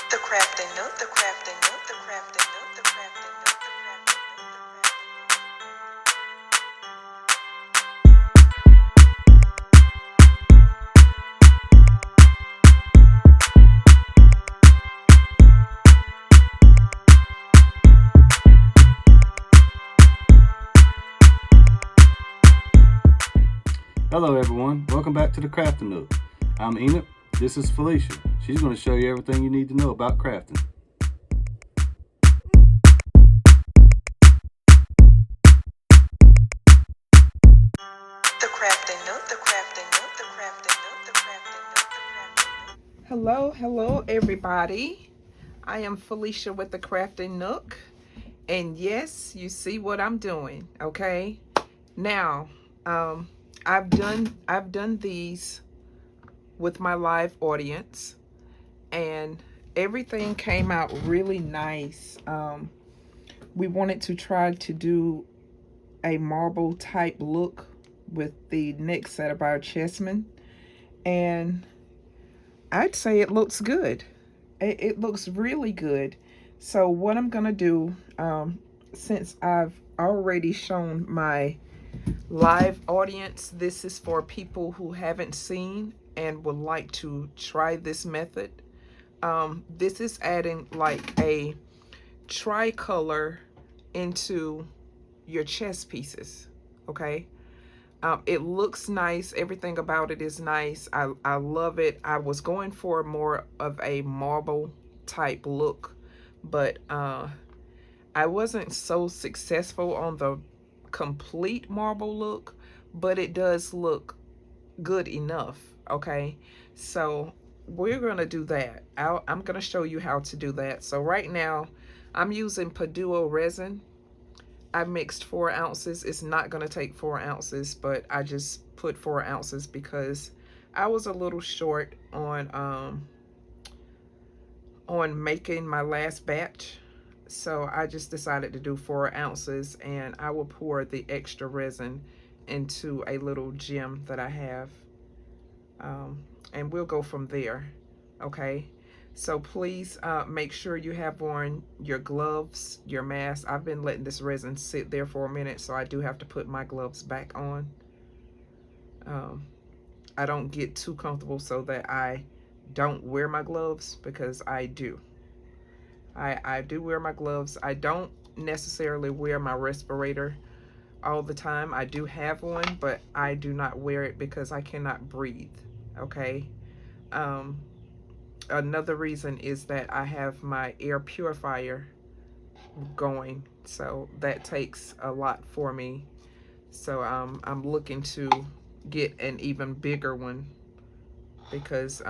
The Crafting Nook, the Crafting Nook, the Crafting Nook, the Crafting Nook, the Crafting Nook, the Hello everyone, welcome back to the Crafting Nook. I'm Enoch, this is Felicia. She's going to show you everything you need to know about crafting. Hello everybody. I am Felicia with the Crafting Nook. And yes, you see what I'm doing, okay? Now, I've done these with my live audience and everything came out really nice. We wanted to try to do a marble type look with the next set of our chessmen, and I'd say it looks good. It looks really good. So what I'm gonna do, since I've already shown my live audience, this is for people who haven't seen and would like to try this method. This is adding like a tricolor into your chess pieces, okay? It looks nice. Everything about it is nice. I love it. I was going for more of a marble type look, but I wasn't so successful on the complete marble look, but it does look good enough, okay? So we're gonna do that. I'm gonna show you how to do that. So right now I'm using PuDuo resin. I mixed 4 ounces. It's not going to take 4 ounces, but I just put 4 ounces because I was a little short on making my last batch. So I just decided to do 4 ounces, and I will pour the extra resin into a little gem that I have. And we'll go from there, okay? So please make sure you have on your gloves, your mask. I've been letting this resin sit there for a minute, so I do have to put my gloves back on. I don't get too comfortable so that I don't wear my gloves, because I do. I do wear my gloves. I don't necessarily wear my respirator all the time. I do have one, but I do not wear it because I cannot breathe, okay? Another reason is that I have my air purifier going, so that takes a lot for me. So I'm looking to get an even bigger one, because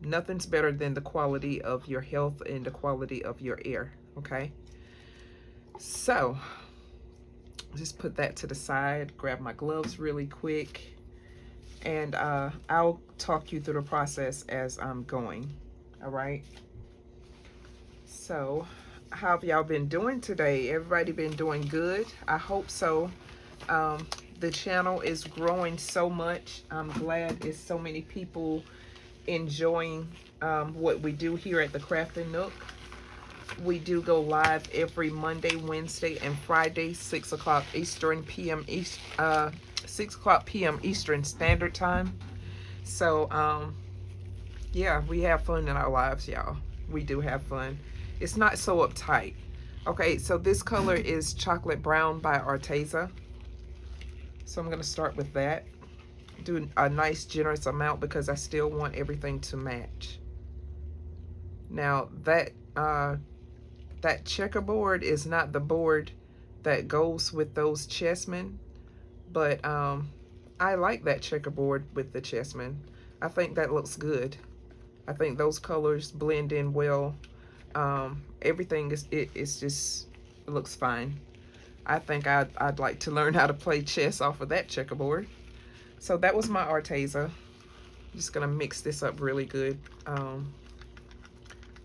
nothing's better than the quality of your health and the quality of your air, okay? So just put that to the side, grab my gloves really quick, and I'll talk you through the process as I'm going. All right, so how have y'all been doing today? Everybody been doing good? I hope so. The channel is growing so much. I'm glad it's so many people enjoying what we do here at the Crafting Nook. We do go live every Monday, Wednesday, and Friday, 6 o'clock p.m. Eastern Standard Time. So, yeah, we have fun in our lives, y'all. We do have fun. It's not so uptight. Okay, so this color is Chocolate Brown by Arteza. So I'm going to start with that. Do a nice generous amount because I still want everything to match. Now, that checkerboard is not the board that goes with those chessmen, but I like that checkerboard with the chessmen. I think that looks good. I think those colors blend in well. Everything is it looks fine. I think I'd like to learn how to play chess off of that checkerboard. So that was my Arteza. Just gonna mix this up really good,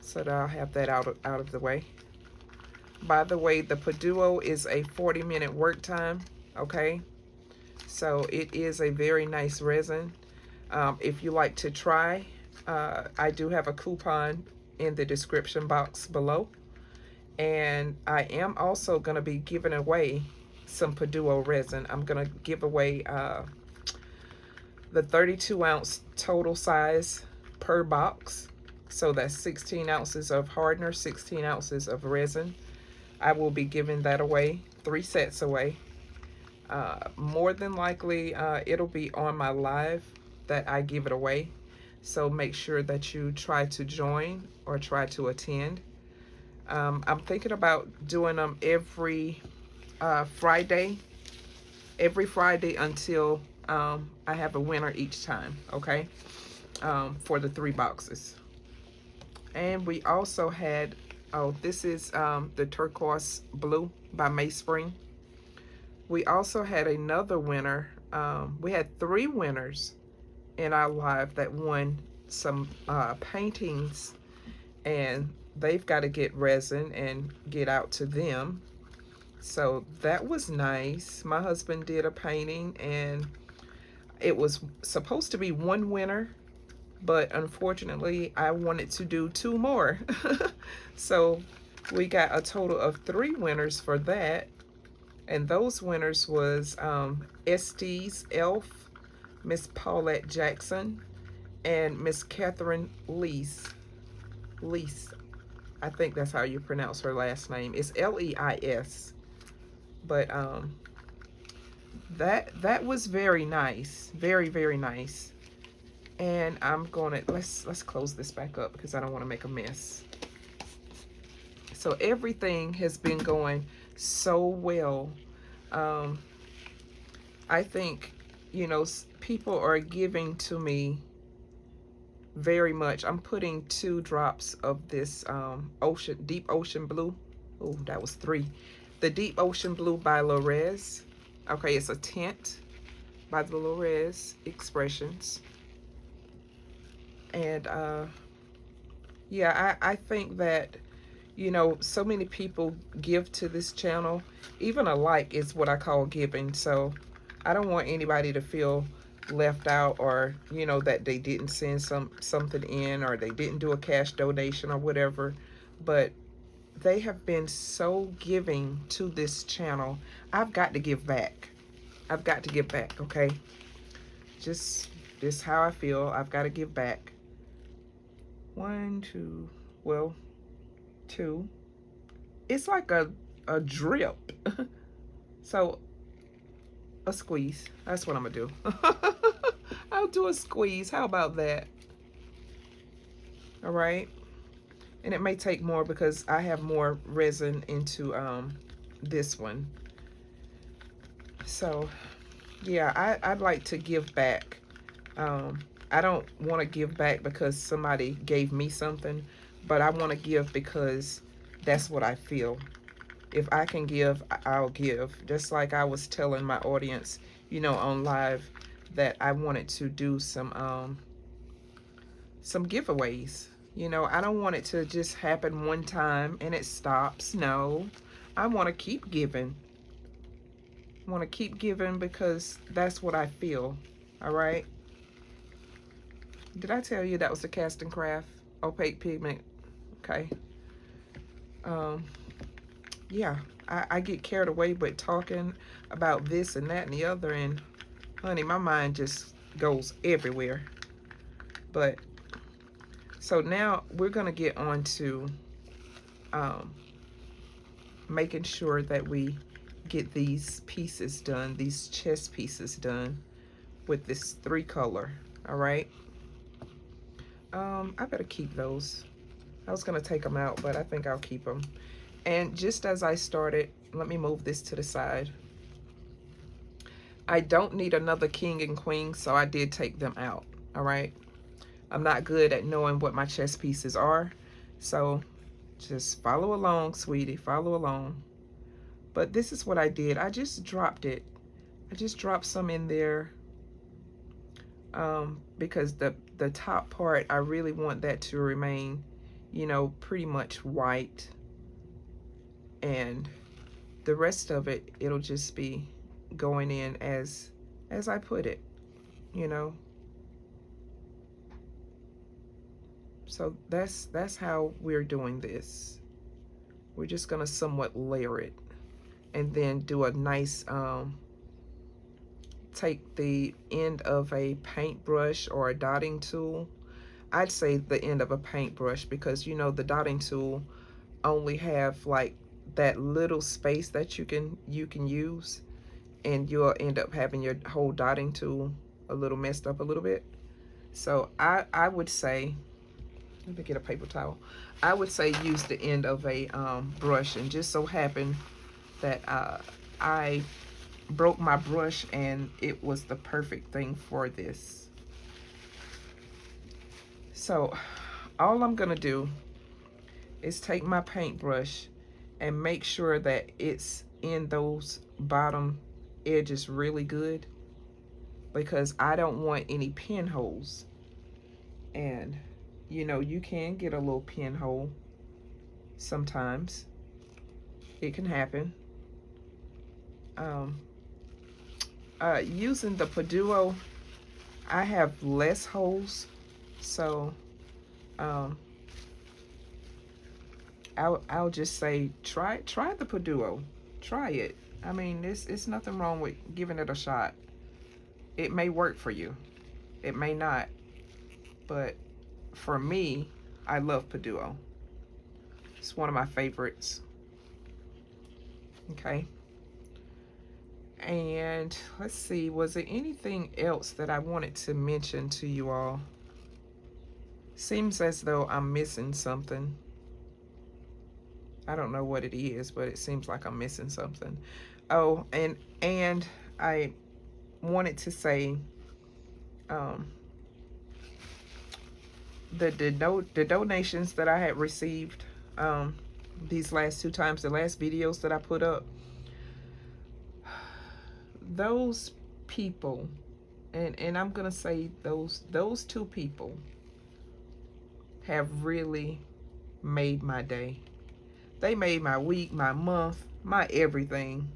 so that I'll have that out of the way. By the way, the PuDuo is a 40-minute work time, okay? So it is a very nice resin. If you like to try, I do have a coupon in the description box below. And I am also going to be giving away some PuDuo resin. I'm going to give away the 32-ounce total size per box. So that's 16 ounces of hardener, 16 ounces of resin. I will be giving that away, 3 sets away. More than likely, it'll be on my live that I give it away. So make sure that you try to join or try to attend. I'm thinking about doing them every Friday until I have a winner each time, okay? For the 3 boxes. And we also had, oh, this is the Turquoise Blue by Meyspring. We also had another winner. We had 3 winners in our live that won some paintings, and they've got to get resin and get out to them. So that was nice. My husband did a painting, and it was supposed to be 1 winner, but unfortunately I wanted to do 2 more. So we got a total of 3 winners for that. And those winners was Estes Elf, Miss Paulette Jackson, and Miss Catherine Lease. I think that's how you pronounce her last name. It's Leis. But that was very nice. Very, very nice. And I'm gonna let's close this back up because I don't want to make a mess. So everything has been going so well. I think, you know, people are giving to me very much. I'm putting 2 drops of this deep ocean blue. Oh, that was 3. The deep ocean blue by Lorez. Okay, it's a tint by the Lorez Expressions. And yeah, I think that, you know, so many people give to this channel. Even a like is what I call giving. So I don't want anybody to feel left out, or, you know, that they didn't send something in, or they didn't do a cash donation or whatever. But they have been so giving to this channel. I've got to give back. I've got to give back, okay? Just how I feel. I've got to give back. 1, 2, well, 2. It's like a drip. So a squeeze. That's what I'm gonna do. I'll do a squeeze. How about that? All right. And it may take more because I have more resin into this one. So yeah, I'd like to give back. I don't want to give back because somebody gave me something, but I want to give because that's what I feel. If I can give, I'll give. Just like I was telling my audience, you know, on live, that I wanted to do some giveaways. You know, I don't want it to just happen one time and it stops. No, I want to keep giving. I want to keep giving because that's what I feel. All right. Did I tell you that was the Cast and Craft opaque pigment? Okay. Yeah, I get carried away with talking about this and that and the other, and honey, my mind just goes everywhere. But so now we're gonna get on to making sure that we get these pieces done, these chess pieces done with this 3 color. All right. I better keep those. I was gonna take them out, but I think I'll keep them. And just as I started, let me move this to the side. I don't need another king and queen, so I did take them out. All right. I'm not good at knowing what my chess pieces are, so just follow along, sweetie. Follow along. But this is what I did. I just dropped it. I just dropped some in there because the top part, I really want that to remain, you know, pretty much white. And the rest of it, it'll just be going in as I put it, you know. So that's how we're doing this. We're just gonna somewhat layer it, and then do a nice take the end of a paintbrush or a dotting tool. I'd say the end of a paintbrush, because you know the dotting tool only have like that little space that you can use, and you'll end up having your whole dotting tool a little messed up a little bit. So I would say, let me get a paper towel. I would say use the end of a brush, and just so happened that I broke my brush and it was the perfect thing for this. So all I'm gonna do is take my paintbrush and make sure that it's in those bottom edges really good, because I don't want any pinholes. And you know, you can get a little pinhole sometimes. It can happen. Using the PuDuo, I have less holes, so I'll just say try the PuDuo. Try it. I mean, it's nothing wrong with giving it a shot. It may work for you. It may not. But for me, I love PuDuo. It's one of my favorites. Okay. And let's see, was there anything else that I wanted to mention to you all? Seems as though I'm missing something. I don't know what it is, but it seems like I'm missing something. Oh, and I wanted to say, the donations that I had received these last two times, the last videos that I put up, those people, and I'm gonna say those two people have really made my day. They made my week, my month, my everything,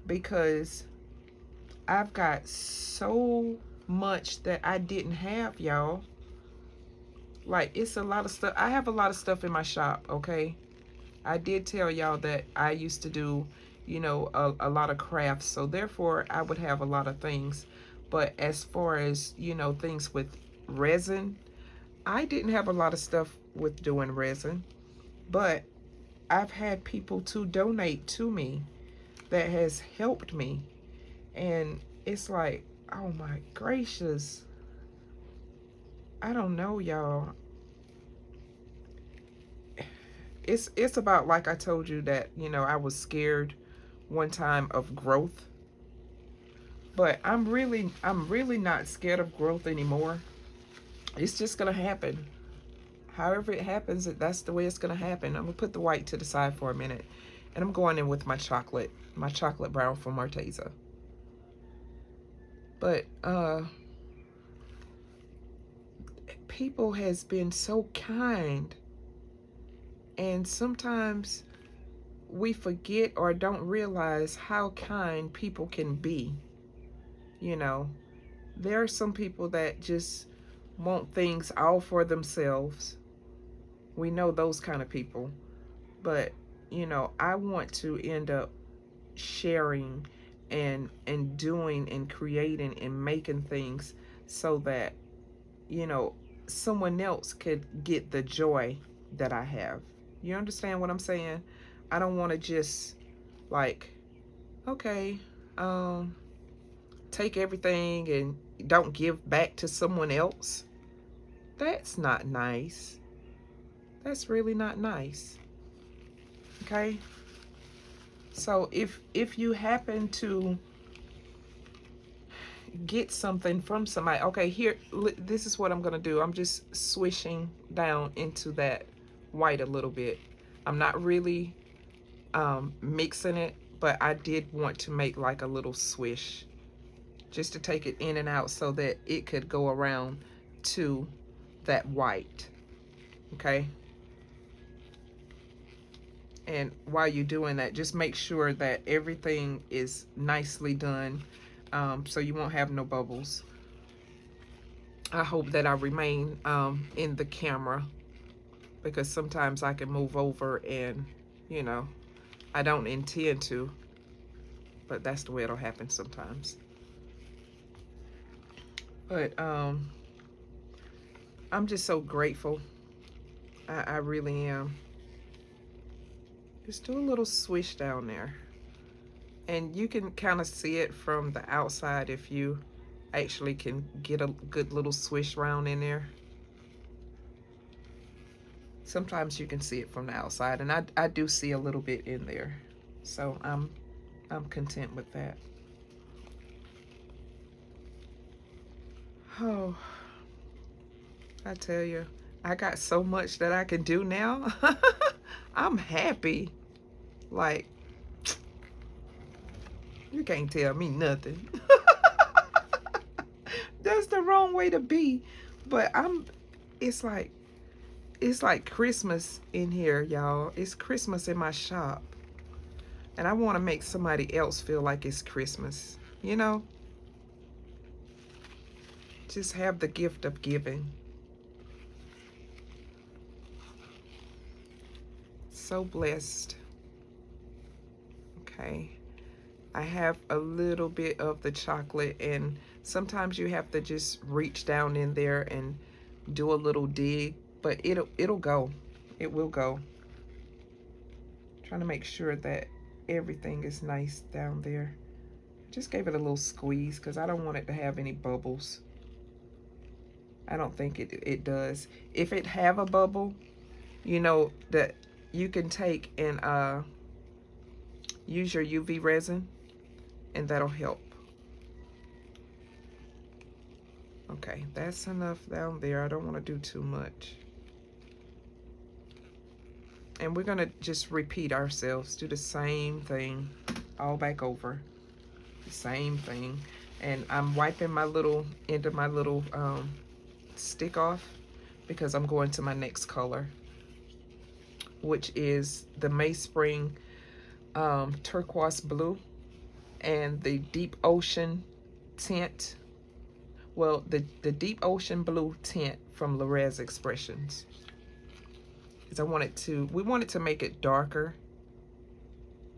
because I've got so much that I didn't have, y'all. Like, it's a lot of stuff. I have a lot of stuff in my shop, okay? I did tell y'all that I used to do, you know, a lot of crafts, so therefore I would have a lot of things. But as far as, you know, things with resin, I didn't have a lot of stuff with doing resin, but I've had people to donate to me that has helped me. And it's like, oh my gracious. I don't know, y'all. It's about, like I told you, that, you know, I was scared one time of growth. But I'm really not scared of growth anymore. It's just gonna happen. However it happens, that's the way it's gonna happen. I'm gonna put the white to the side for a minute, and I'm going in with my chocolate brown from Arteza. But people has been so kind, and sometimes we forget or don't realize how kind people can be. You know, there are some people that just want things all for themselves. We know those kind of people. But, you know, I want to end up sharing and doing and creating and making things so that, you know, someone else could get the joy that I have. You understand what I'm saying? I don't want to just like, okay, take everything and don't give back to someone else. That's not nice. That's really not nice. Okay? So if you happen to get something from somebody, okay, here, this is what I'm gonna do. I'm just swishing down into that white a little bit. I'm not really mixing it, but I did want to make like a little swish just to take it in and out so that it could go around to that white. Okay? And while you're doing that, just make sure that everything is nicely done, so you won't have no bubbles. I hope that I remain in the camera because sometimes I can move over and, you know, I don't intend to, but that's the way it'll happen sometimes. But I'm just so grateful. I really am. Just do a little swish down there. And you can kind of see it from the outside if you actually can get a good little swish round in there. Sometimes you can see it from the outside, and I do see a little bit in there. So I'm content with that. Oh, I tell you, I got so much that I can do now. I'm happy. Like, you can't tell me nothing. That's the wrong way to be. But it's like Christmas in here, y'all. It's Christmas in my shop. And I want to make somebody else feel like it's Christmas. You know? Just have the gift of giving. So blessed. Okay. I have a little bit of the chocolate, and sometimes you have to just reach down in there and do a little dig, but it'll go. It will go. Trying to make sure that everything is nice down there. Just gave it a little squeeze because I don't want it to have any bubbles. I don't think it does. If it have a bubble, you know that you can take and use your UV resin, and that'll help. Okay, that's enough down there. I don't want to do too much. And we're gonna just repeat ourselves, do the same thing all back over. The same thing. And I'm wiping my little end of my little stick off because I'm going to my next color, which is the Meyspring turquoise blue and the deep ocean tint. Well, the deep ocean blue tint from Resin Expressions. Because we wanted to make it darker,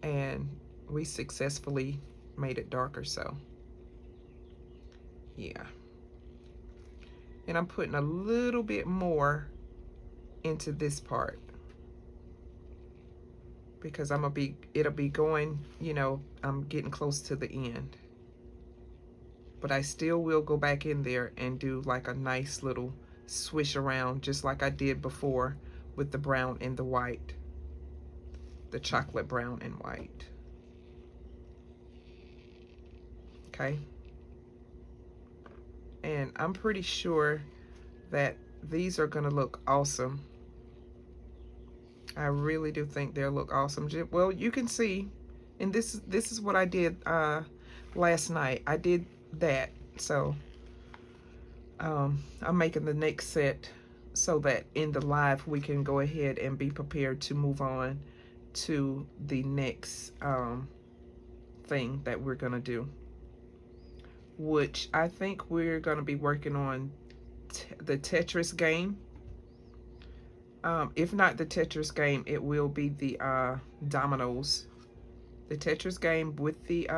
and we successfully made it darker, so yeah. And I'm putting a little bit more into this part because it'll be going, you know, I'm getting close to the end. But I still will go back in there and do like a nice little swish around, just like I did before with the brown and the white, the chocolate brown and white. Okay. And I'm pretty sure that these are gonna look awesome. I really do think they'll look awesome. Well, you can see, and this is what I did last night. I did that, so I'm making the next set so that in the live we can go ahead and be prepared to move on to the next thing that we're gonna do, which I think we're gonna be working on the Tetris game. If not the Tetris game, it will be the dominoes. The Tetris game with the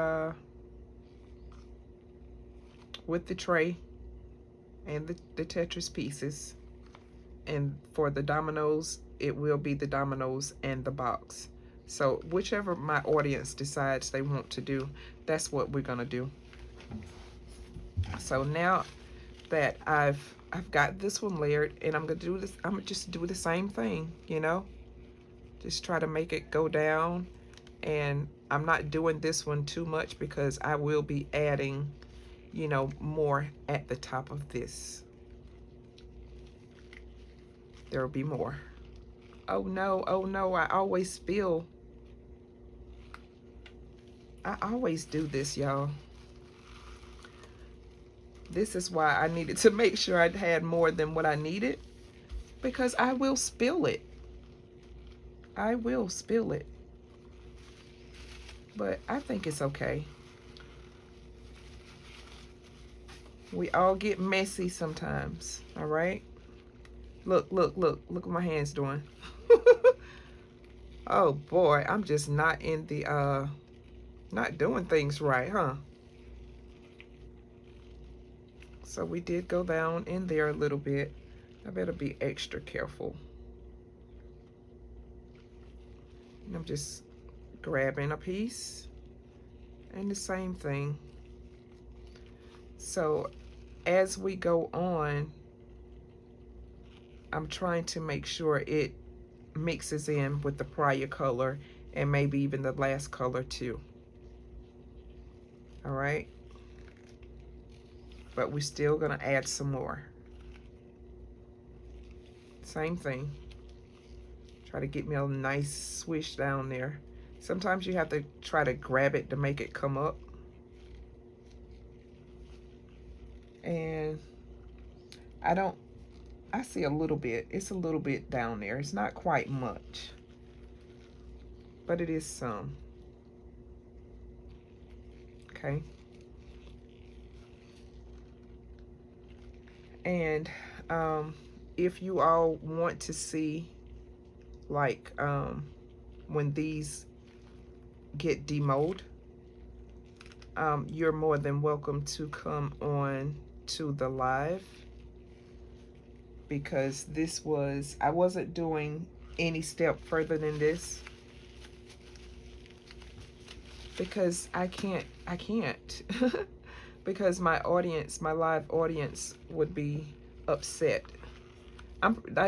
tray and the Tetris pieces. And for the dominoes, it will be the dominoes and the box. So whichever my audience decides they want to do, that's what we're gonna do. So now that I've got this one layered, and I'm gonna do this, I'm gonna just do the same thing, you know, just try to make it go down. And I'm not doing this one too much because I will be adding, you know, more at the top of this. There will be more. Oh no, I always spill. I always do this, y'all. This is why I needed to make sure I had more than what I needed, because I will spill it. I will spill it. But I think it's okay. We all get messy sometimes, all right? Look, look, look. Look what my hand's doing. Oh boy, I'm just not in the not doing things right, huh? So we did go down in there a little bit. I better be extra careful. And I'm just grabbing a piece and the same thing. So as we go on, I'm trying to make sure it mixes in with the prior color and maybe even the last color too. All right, but we're still gonna add some more. Same thing. Try to get me a nice swish down there. Sometimes you have to try to grab it to make it come up. And I see a little bit. It's a little bit down there. It's not quite much, but it is some. Okay. And if you all want to see, like, when these get demoed, you're more than welcome to come on to the live, because I wasn't doing any step further than this because I can't because my live audience would be upset.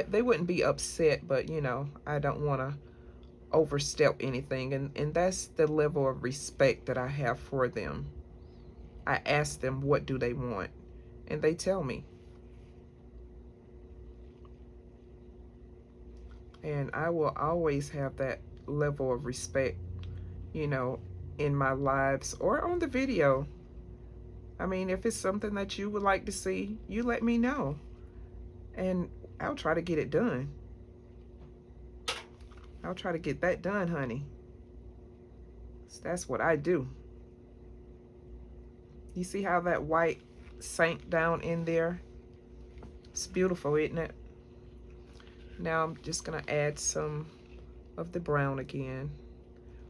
They wouldn't be upset, but you know, I don't want to overstep anything, and that's the level of respect that I have for them. I ask them what do they want, and they tell me. And I will always have that level of respect, you know, in my lives or on the video. I mean, if it's something that you would like to see, you let me know, and I'll try to get it done. I'll try to get that done, honey. So that's what I do. You see how that white sank down in there? It's beautiful, isn't it? Now I'm just gonna add some of the brown again,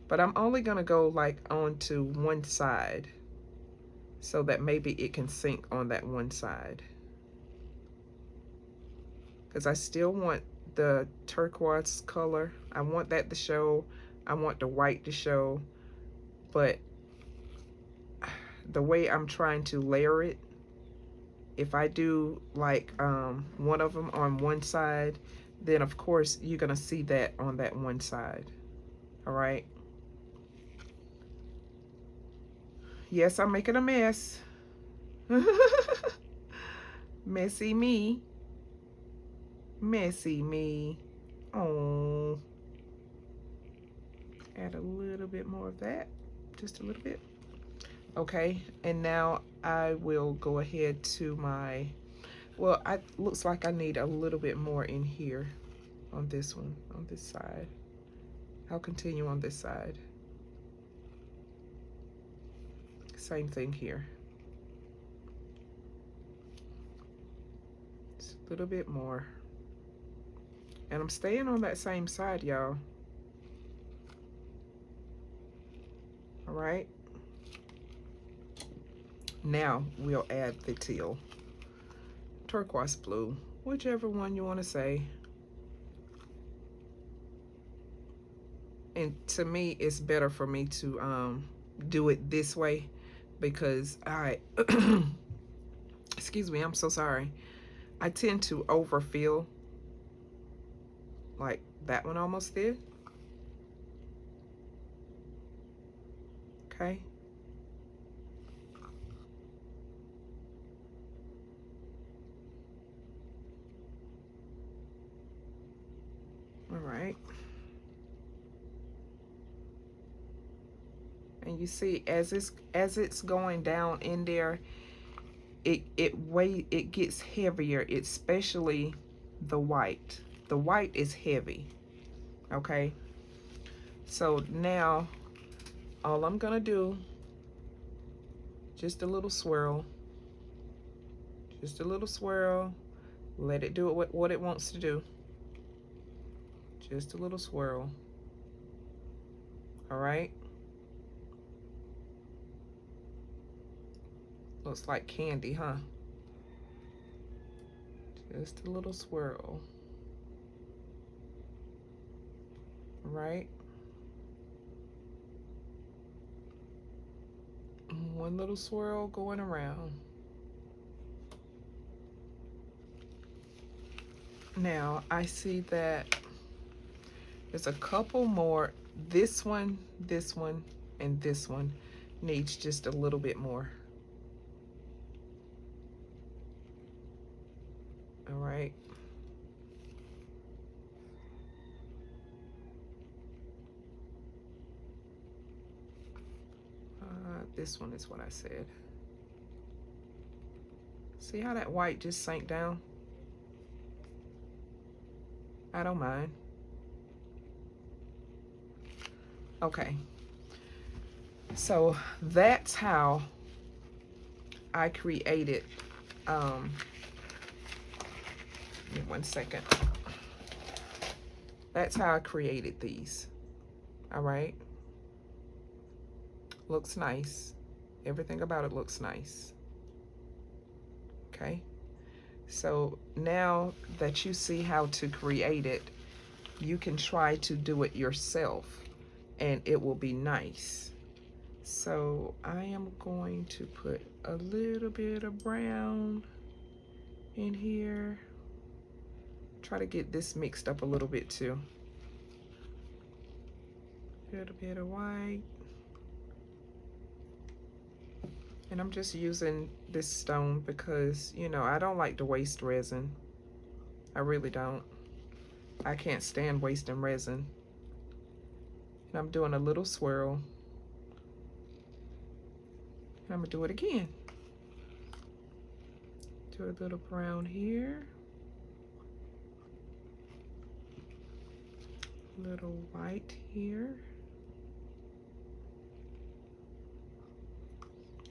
but I'm only gonna go like onto one side so that maybe it can sink on that one side, because I still want the turquoise color. I want that to show. I want the white to show, but the way I'm trying to layer it, if I do like one of them on one side, then of course you're gonna see that on that one side. All right. Yes, I'm making a mess. Messy me. Messy me. Oh. Add a little bit more of that. Just a little bit. Okay, and now I will go ahead to my, well, looks like I need a little bit more in here on this one, on this side. I'll continue on this side. Same thing here. Just a little bit more. And I'm staying on that same side, y'all. All right. Now we'll add the teal, turquoise blue, whichever one you want to say. And to me, it's better for me to do it this way because I, excuse me, I'm so sorry. I tend to overfill, like that one almost did. Okay. All right. And you see, as it's going down in there, it gets heavier, especially the white. The white is heavy. Okay. So now all I'm gonna do, just a little swirl, just a little swirl, Let it do what it wants to do. Just a little swirl. All right. Looks like candy, huh? Just a little swirl. Right? One little swirl going around. Now I see that there's a couple more. This one, and this one needs just a little bit more. All right. This one is what I said. See how that white just sank down? I don't mind. Okay. So that's how I created, give me 1 second. That's how I created these. All right. Looks nice. Everything about it looks nice. Okay. So now that you see how to create it, you can try to do it yourself and it will be nice. So I am going to put a little bit of brown in here. Try to get this mixed up a little bit too. A little bit of white. And I'm just using this stone because, you know, I don't like to waste resin. I really don't. I can't stand wasting resin. And I'm doing a little swirl. And I'm gonna do it again. Do a little brown here. Little white here.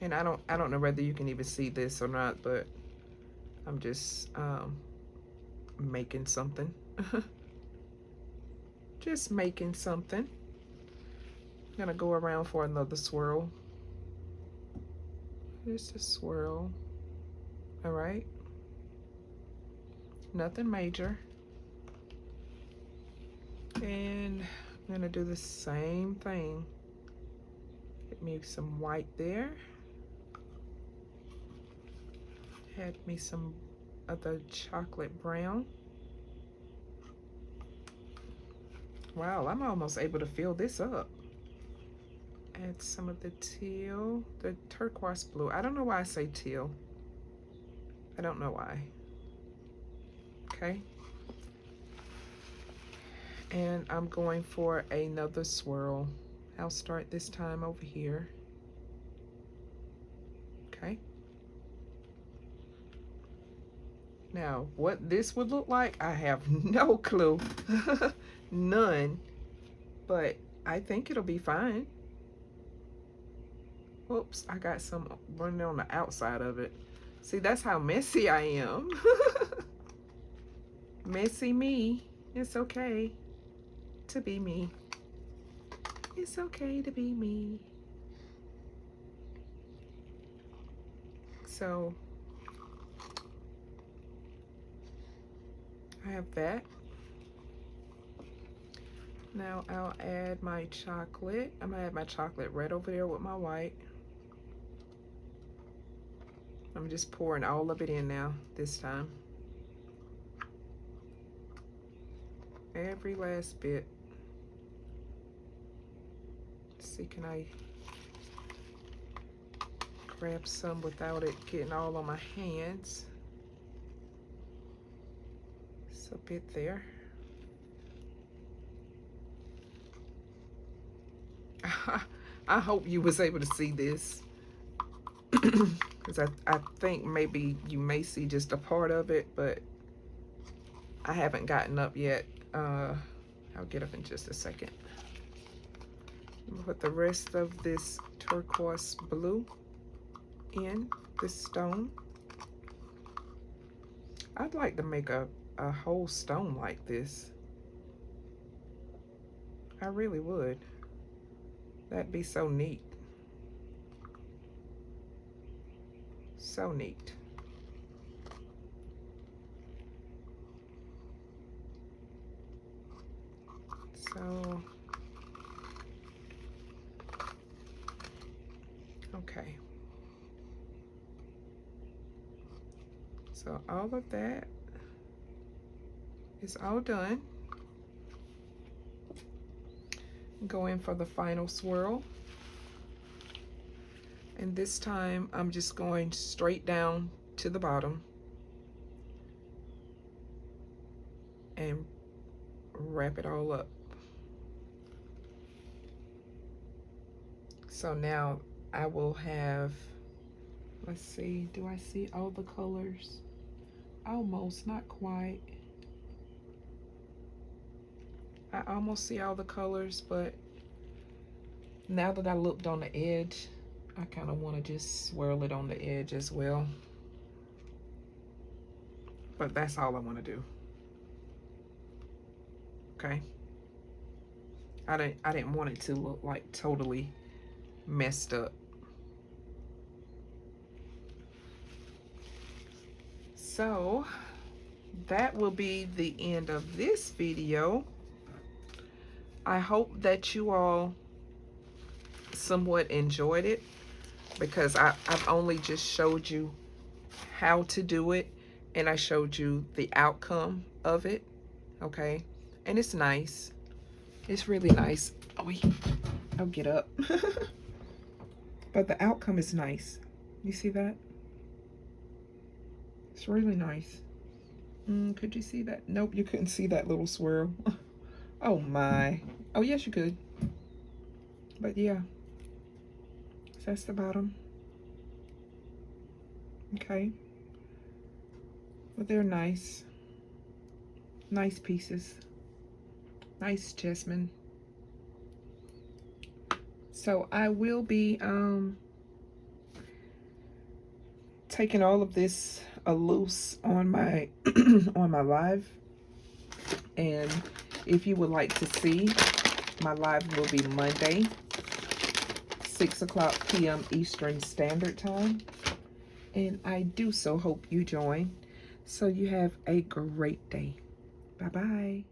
And I don't know whether you can even see this or not, but I'm just making something. Just making something. I'm gonna go around for another swirl. Just a swirl. All right. Nothing major. And I'm gonna do the same thing. Get me some white there. Add me some of the chocolate brown. Wow, I'm almost able to fill this up. Add some of the teal, the turquoise blue. I don't know why I say teal. I don't know why. Okay. And I'm going for another swirl. I'll start this time over here. Okay. Now, what this would look like, I have no clue. None. But I think it'll be fine. Oops, I got some running on the outside of it. See, that's how messy I am. Messy me. It's okay to be me. It's okay to be me. So I have that. Now I'll add my chocolate. I'm gonna add my chocolate right over there with my white. I'm just pouring all of it in now this time. Every last bit. Let's see, can I grab some without it getting all on my hands? It's a bit there. I hope you was able to see this. Because I think maybe you may see just a part of it, but I haven't gotten up yet. I'll get up in just a second. Put the rest of this turquoise blue in this stone. I'd like to make a whole stone like this. I really would. That'd be so neat. So neat. So, okay. So all of that is all done. Go in for the final swirl. And this time I'm just going straight down to the bottom and wrap it all up. So now I will have, let's see, do I see all the colors? Almost, not quite. I almost see all the colors, but now that I looked on the edge, I kind of want to just swirl it on the edge as well. But that's all I want to do. Okay. I didn't want it to look like totally messed up. So that will be the end of this video. I hope that you all somewhat enjoyed it, because I've only just showed you how to do it, and I showed you the outcome of it. Okay, and it's nice. It's really nice. Oh wait, I'll get up. But the outcome is nice. You see that? It's really nice. Could you see that? Nope, you couldn't see that little swirl. Oh my. Oh yes, you could. But yeah, so that's the bottom. Okay. But they're nice. Nice pieces. Nice chessmen. So I will be taking all of this loose on my on my live, and if you would like to see, my live will be Monday, 6:00 p.m. Eastern Standard Time, and I do so hope you join. So you have a great day. Bye bye.